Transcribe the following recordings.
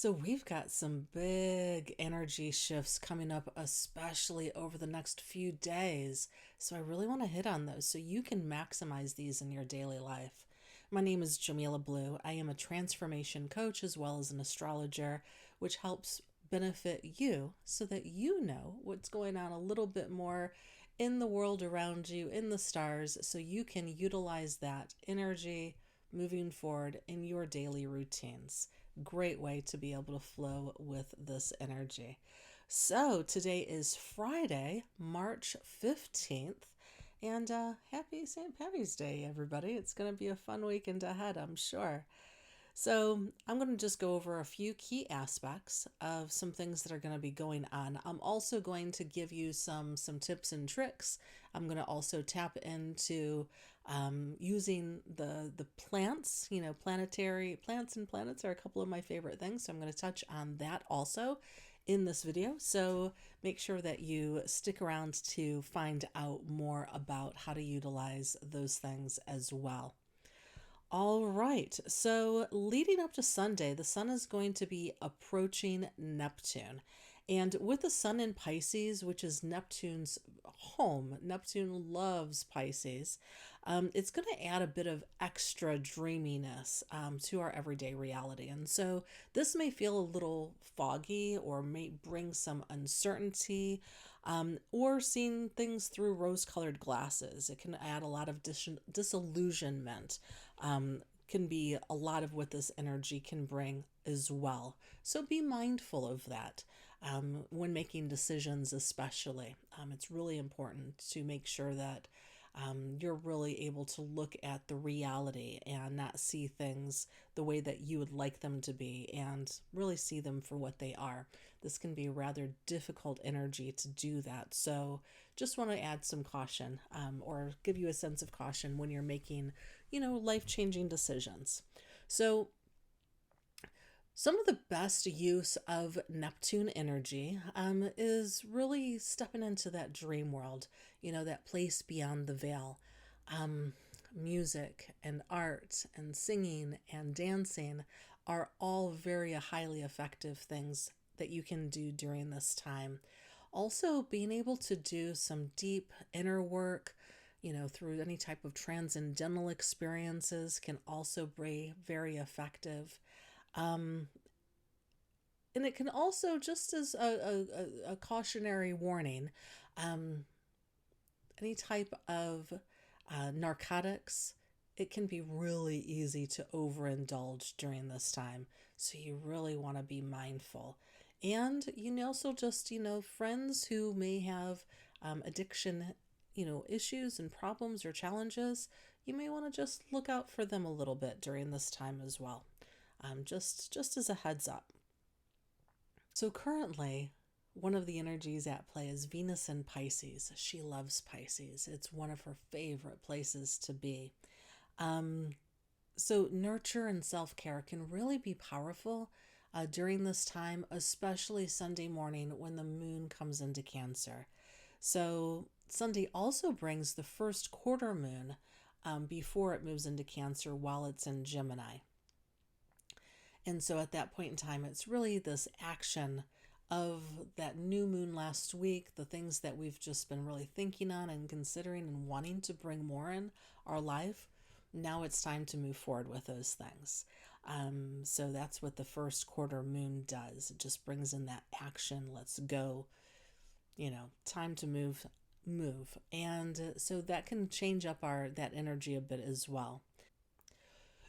So, we've got some big energy shifts coming up, especially over the next few days. So, I really want to hit on those so you can maximize these in your daily life. My name is Jamila Blue. I am a transformation coach as well as an astrologer, which helps benefit you so that you know what's going on a little bit more in the world around you, in the stars, so you can utilize that energy moving forward in your daily routines. Great way to be able to flow with this energy. So, today is Friday, March 15th, and happy St. Patty's Day, everybody. It's going to be a fun weekend ahead, I'm sure. So, I'm going to just go over a few key aspects of some things that are going to be going on. I'm also going to give you some tips and tricks. I'm going to also tap into using the plants. Planetary plants and planets are a couple of my favorite things. So, I'm going to touch on that also in this video. So, make sure that you stick around to find out more about how to utilize those things as well. All right. So, leading up to Sunday, the sun is going to be approaching Neptune. And with the sun in Pisces, which is Neptune's home, Neptune loves Pisces, it's going to add a bit of extra dreaminess to our everyday reality. And so, this may feel a little foggy or may bring some uncertainty, or seeing things through rose colored glasses. It can add a lot of disillusionment, can be a lot of what this energy can bring as well. So be mindful of that when making decisions, especially. It's really important to make sure that you're really able to look at the reality and not see things the way that you would like them to be and really see them for what they are. This can be rather difficult energy to do that. So just want to add some caution, or give you a sense of caution when you're making, life-changing decisions. So some of the best use of Neptune energy is really stepping into that dream world, that place beyond the veil. Um, Music and art and singing and dancing are all very highly effective things that you can do during this time. Also, being able to do some deep inner work, through any type of transcendental experiences can also be very effective. Um, and it can also, just as a cautionary warning, um, any type of narcotics, it can be really easy to overindulge during this time. So you really want to be mindful. And you know, also just, friends who may have addiction, issues and problems or challenges, you may want to just look out for them a little bit during this time as well. Just as a heads up. So currently, one of the energies at play is Venus in Pisces. She loves Pisces. It's one of her favorite places to be. Um, so nurture and self-care can really be powerful during this time, especially Sunday morning when the moon comes into Cancer. So Sunday also brings the first quarter moon before it moves into Cancer while it's in Gemini. And so at that point in time, it's really this action of that new moon last week, the things that we've just been really thinking on and considering and wanting to bring more in our life. Now it's time to move forward with those things. So that's what the first quarter moon does. It just brings in that action. Let's go. Time to move. And so that can change up that energy a bit as well.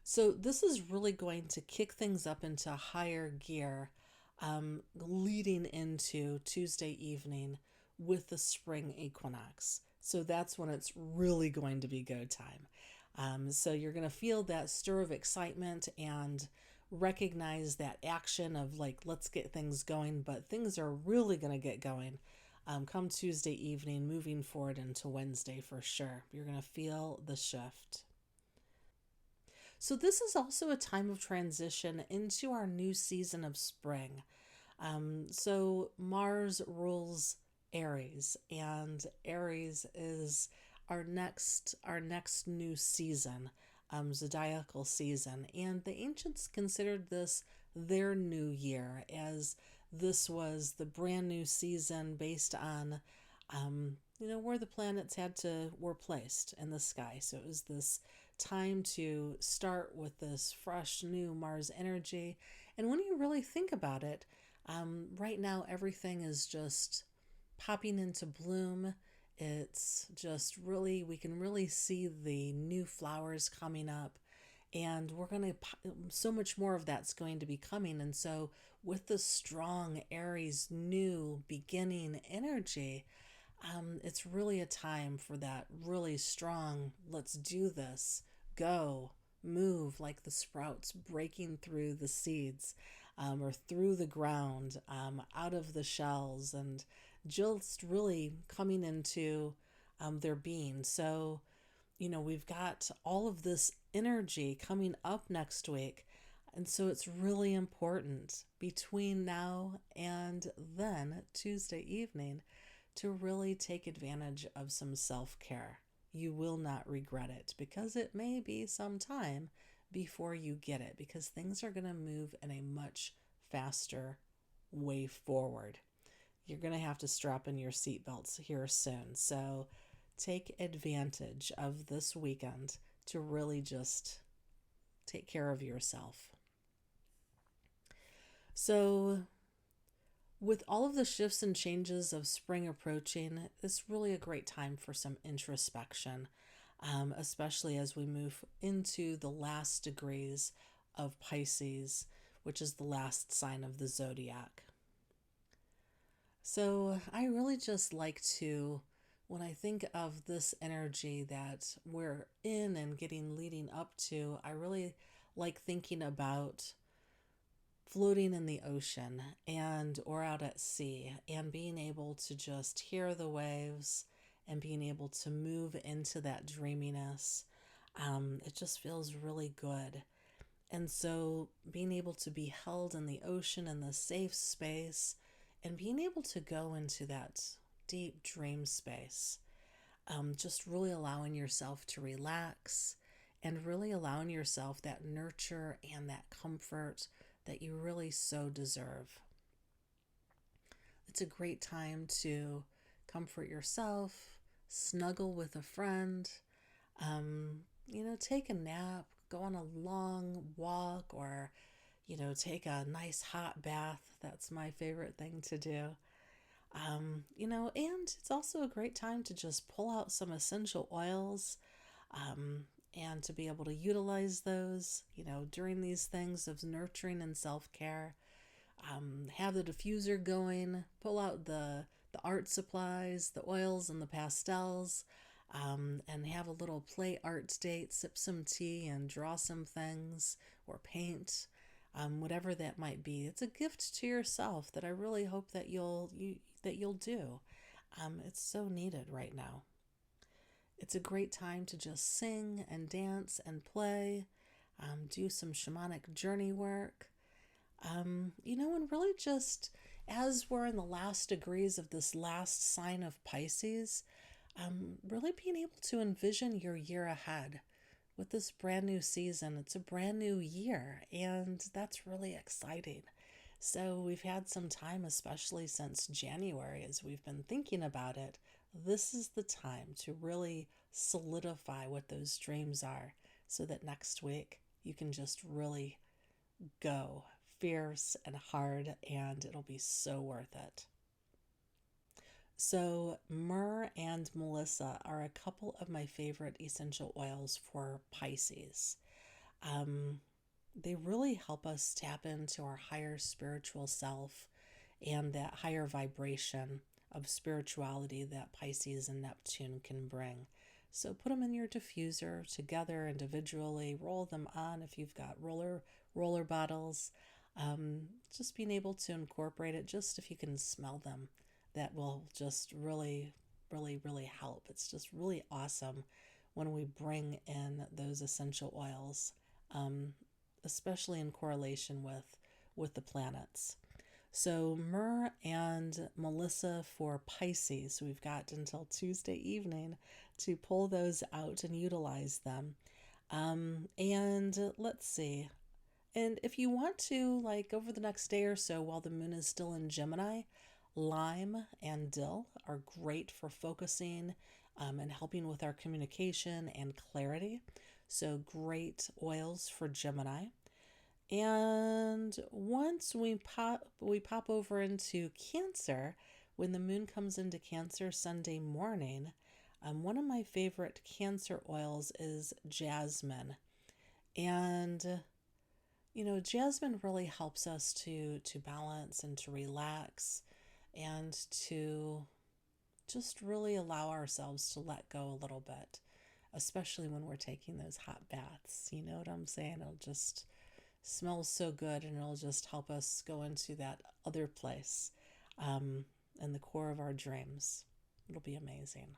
So this is really going to kick things up into higher gear, leading into Tuesday evening with the spring equinox. So that's when it's really going to be go time. So you're going to feel that stir of excitement and recognize that action of like, let's get things going, but things are really going to get going come Tuesday evening, moving forward into Wednesday for sure. You're going to feel the shift. So, this is also a time of transition into our new season of spring. So, Mars rules Aries, and Aries is our next new season, zodiacal season. And the ancients considered this their new year, as this was the brand new season based on where the planets were placed in the sky. So it was this time to start with this fresh new Mars energy. And when you really think about it, right now everything is just popping into bloom. It's just really, we can really see the new flowers coming up, and we're going to, so much more of that's going to be coming. And so, with the strong Aries new beginning energy, it's really a time for that really strong, let's do this, go, move, like the sprouts breaking through the seeds, or through the ground, out of the shells, and just really coming into their being. So, we've got all of this energy coming up next week. And so it's really important between now and then, Tuesday evening, to really take advantage of some self care. You will not regret it, because it may be some time before you get it, because things are going to move in a much faster way forward. You're going to have to strap in your seatbelts here soon. So take advantage of this weekend to really just take care of yourself. So, with all of the shifts and changes of spring approaching, it's really a great time for some introspection, especially as we move into the last degrees of Pisces, which is the last sign of the zodiac. So I really just like to, when I think of this energy that we're in and getting leading up to, I really like thinking about floating in the ocean and or out at sea, and being able to just hear the waves and being able to move into that dreaminess. It just feels really good. And so being able to be held in the ocean in the safe space, and being able to go into that deep dream space, just really allowing yourself to relax and really allowing yourself that nurture and that comfort that you really so deserve. It's a great time to comfort yourself, snuggle with a friend, take a nap, go on a long walk, or, take a nice hot bath. That's my favorite thing to do. And it's also a great time to just pull out some essential oils, and to be able to utilize those, during these things of nurturing and self-care. Have the diffuser going, pull out the art supplies, the oils and the pastels, and have a little play art date, sip some tea and draw some things or paint, whatever that might be. It's a gift to yourself that I really hope that you'll do. It's so needed right now. It's a great time to just sing and dance and play, do some shamanic journey work, and really just, as we're in the last degrees of this last sign of Pisces, really being able to envision your year ahead with this brand new season. It's a brand new year, and that's really exciting. So we've had some time, especially since January, as we've been thinking about it. This is the time to really solidify what those dreams are, so that next week you can just really go fierce and hard, and it'll be so worth it. So, myrrh and melissa are a couple of my favorite essential oils for Pisces. They really help us tap into our higher spiritual self and that higher vibration of spirituality that Pisces and Neptune can bring. So put them in your diffuser together, individually, roll them on if you've got roller bottles. Just being able to incorporate it, just if you can smell them, that will just really, really, really help. It's just really awesome when we bring in those essential oils, especially in correlation with the planets. So myrrh and melissa for Pisces. We've got until Tuesday evening to pull those out and utilize them. And let's see. And if you want to, like over the next day or so while the moon is still in Gemini, lime and dill are great for focusing and helping with our communication and clarity. So, great oils for Gemini. And once we pop over into Cancer, when the moon comes into Cancer Sunday morning, one of my favorite Cancer oils is jasmine. And jasmine really helps us to balance and to relax and to just really allow ourselves to let go a little bit, especially when we're taking those hot baths. You know what I'm saying? It'll just smell so good and it'll just help us go into that other place um, in the core of our dreams. It'll be amazing.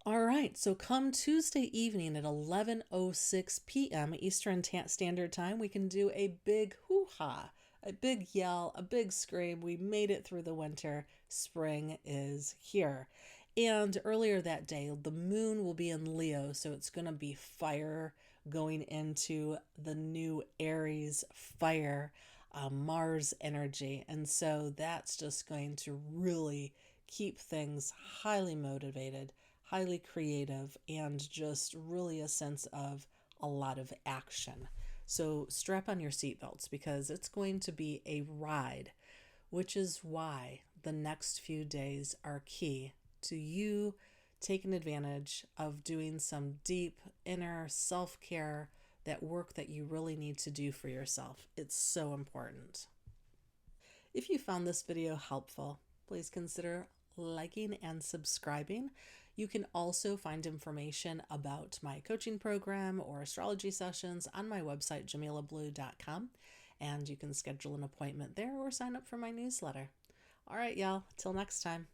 All right, so come Tuesday evening at 11:06 p.m. Eastern Standard Time, we can do a big hoo-ha, a big yell, a big scream. We made it through the winter. Spring is here. And earlier that day, the moon will be in Leo, so it's going to be fire going into the new Aries fire, Mars energy. And so that's just going to really keep things highly motivated, highly creative, and just really a sense of a lot of action. So strap on your seatbelts because it's going to be a ride, which is why the next few days are key to you taking advantage of doing some deep inner self care, that work that you really need to do for yourself. It's so important. If you found this video helpful, please consider liking and subscribing. You can also find information about my coaching program or astrology sessions on my website, JamilaBlue.com, and you can schedule an appointment there or sign up for my newsletter. All right, y'all, till next time.